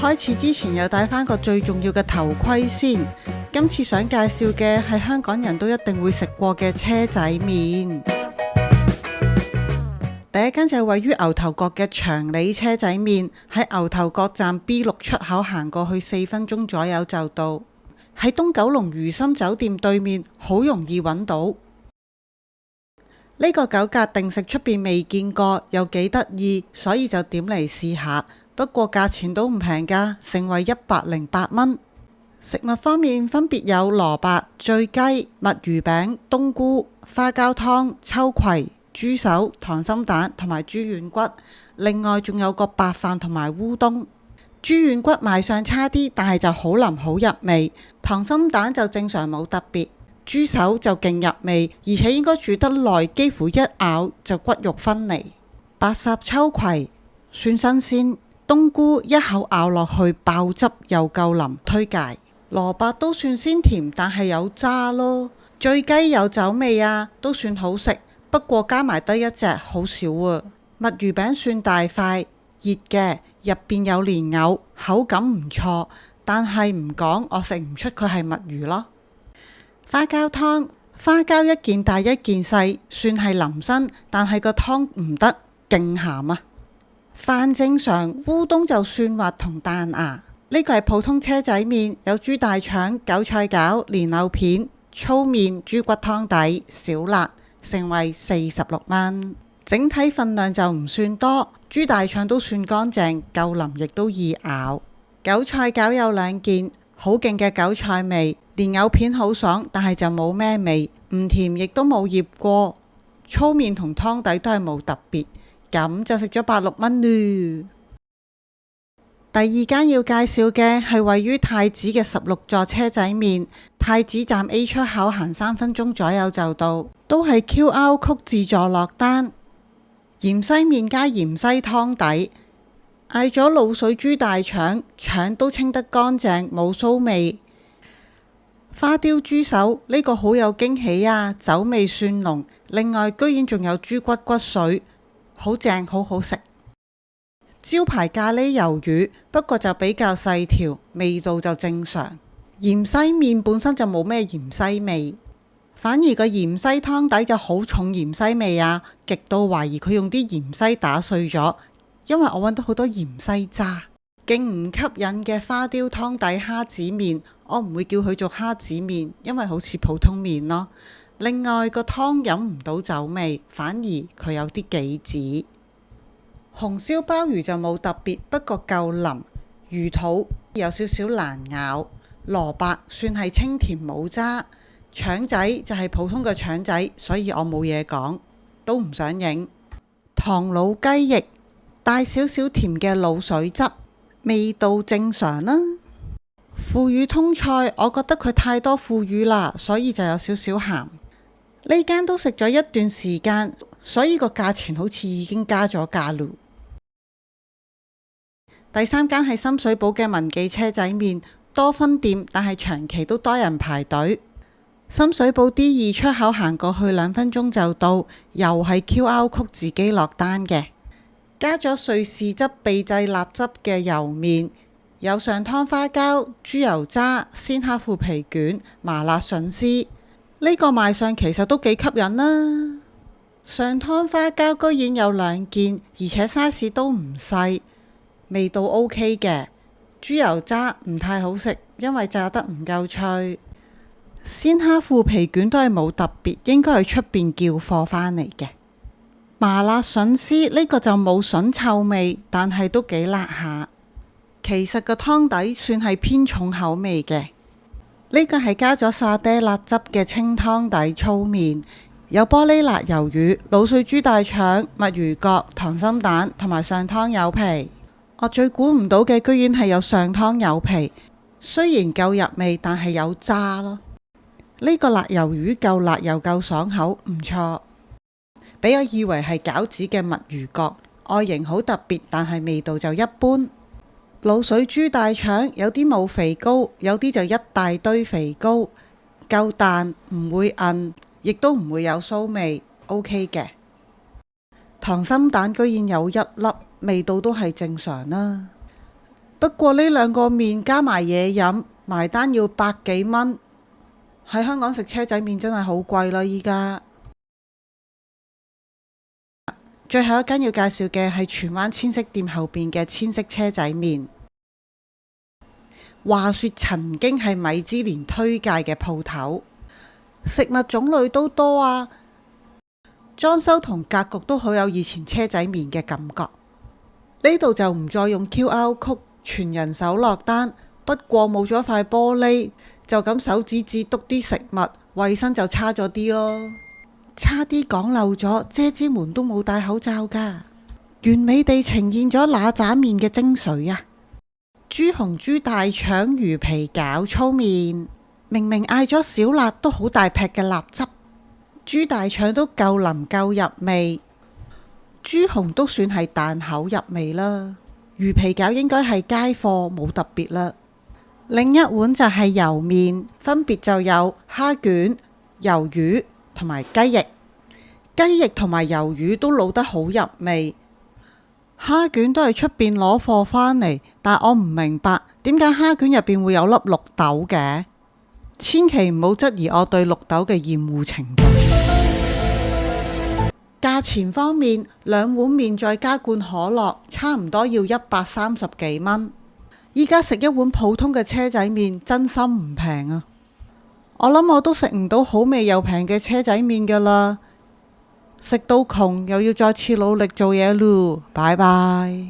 開始之前又戴翻個最重要嘅頭盔先。今次想介紹嘅係香港人都一定會食過嘅車仔麵。第一間就係位於牛頭角嘅長利車仔麵，喺牛頭角站 B6 出口行過去4分鐘左右就到，喺東九龍如心酒店對面，好容易揾到。呢個九格定食出邊未見過，又幾得意，所以就點嚟試下。不過價錢都唔平㗎，成為108蚊。食物方面分別有蘿蔔、醉雞、墨魚餅、冬菇、花膠湯、秋葵、豬手、溏心蛋同埋豬軟骨。另外仲有個白飯同埋烏冬。豬軟骨賣相差啲，但係就好腍好入味。溏心蛋就正常冇特別。豬手就勁入味，而且應該煮得耐，幾乎一咬就骨肉分離。白烚秋葵算新鮮。冬菇一口咬落去爆汁又夠腍，推介。蘿蔔都算鮮甜，但係有渣咯。醉雞有酒味啊，都算好食，不過加埋得一隻好少啊。墨魚餅算大塊，熱嘅，入邊有蓮藕，口感唔錯，但係唔講我食唔出佢係墨魚咯。花膠湯，花膠一件大一件細，算係腍身，但係個湯唔得，勁鹹啊。飯正常，烏冬就蒜滑同彈牙。呢個係普通車仔麵，有豬大腸、韭菜餃、蓮藕片、粗麵、豬骨湯底、小辣，成為46蚊。整體份量就唔算多，豬大腸都算乾淨，夠腍亦都易咬。韭菜餃有2件，好勁嘅韭菜味。蓮藕片好爽，但係就冇咩味，唔甜亦都冇醃過。粗麵同湯底都係冇特別。咁就食咗86蚊嚕。第二間要介紹嘅係位於太子嘅16座車仔麵，太子站 A 出口行3分鐘左右就到，都係 QR Code 自助落單。芫茜麵加芫茜湯底，嗌咗滷水豬大腸，腸都清得乾淨，冇騷味。花雕豬手呢個好有驚喜啊，酒味算濃，另外居然仲有豬骨骨髓。好正，好好食。招牌咖喱魷魚，不過就比較細條，味道就正常。芫茜麵本身就冇咩芫茜味，反而個芫茜湯底就好重芫茜味啊！極度懷疑佢用啲芫茜打碎咗，因為我揾到好多芫茜渣。勁唔吸引嘅花雕湯底蝦子麵，我唔會叫佢做蝦子麵，因為好似普通麵咯。另外個湯飲唔到酒味，反而佢有啲杞子。紅燒鮑魚就冇特別，不過夠腍。魚肚有少少難咬。蘿蔔算係清甜冇渣。腸仔就係普通嘅腸仔，所以我冇嘢講，都唔想影。糖滷雞翼帶少少甜嘅滷水汁，味道正常啦。腐乳通菜我覺得佢太多腐乳啦，所以就有少少鹹。呢間都食咗一段時間，所以個價錢好似已經加咗價嚕。第三間係深水埗嘅文記車仔麵，多分店，但係長期都多人排隊。深水埗 D2 出口行過去2分鐘就到，又係 QR Code 自己落單嘅。加咗瑞士汁秘製辣汁嘅油麵，有上湯花膠、豬油渣、鮮蝦腐皮卷、麻辣筍絲。呢個賣相其實都幾吸引啦。上湯花膠居然有2件，而且 size 都唔細，味道 OK 嘅。豬油渣唔太好食，因為炸得唔夠脆。鮮蝦腐皮卷都係冇特別，應該係出邊叫貨返嚟嘅。麻辣筍絲呢個就冇筍臭味，但係都幾辣下。其實個湯底算係偏重口味嘅。呢個係加咗沙爹辣汁嘅清湯底粗麵，有玻璃辣魷魚、滷水豬大腸、墨魚角、溏心蛋同埋上湯柚皮。我最估唔到嘅居然係有上湯柚皮，雖然夠入味，但係有渣咯。呢個辣魷魚夠辣又夠爽口，唔錯。比我以為係餃子嘅墨魚角，外形好特別，但係味道就一般。滷水豬大腸有啲冇肥膏，有啲就一大堆肥膏，夠彈，唔會韌，亦都唔會有騷味 ，OK 嘅。溏心蛋居然有1粒，味道都係正常啦。不過呢兩個麵加埋嘢飲，埋單要百幾蚊。喺香港食車仔麵真係好貴啦，依家。最後一間要介紹嘅係荃灣千色店後邊嘅千色車仔麵。話說曾經係米芝蓮推介嘅鋪頭，食物種類都多啊，裝修同格局都好有以前車仔麵嘅感覺。呢度就唔再用 QR Code，全人手落單，不過冇咗塊玻璃，就咁手指指篤啲食物，衛生就差咗啲咯。差啲講漏咗，姐姐們都冇戴口罩㗎，完美地呈現咗那扎麵嘅精髓啊！豬紅豬大腸魚皮餃粗麵，明明嗌咗小辣，都好大劈嘅辣汁。豬大腸都夠腍夠入味，豬紅都算係彈口入味啦。魚皮餃應該係街貨，冇特別啦。另一碗就係油麵，分別就有蝦卷、魷魚同埋雞翼。雞翼同埋魷魚都滷得好入味。蝦卷都係出邊攞貨返嚟，但我唔明白點解蝦卷入邊會有粒綠豆嘅。千祈唔好質疑我對綠豆嘅厭惡程度。價錢方面，兩碗麵再加罐可樂，差唔多要130幾蚊。依家食一碗普通嘅車仔麵，真心唔平啊！我諗我都食唔到好味又平嘅車仔麵㗎啦。食到窮又要再次努力做嘢嚕，拜拜。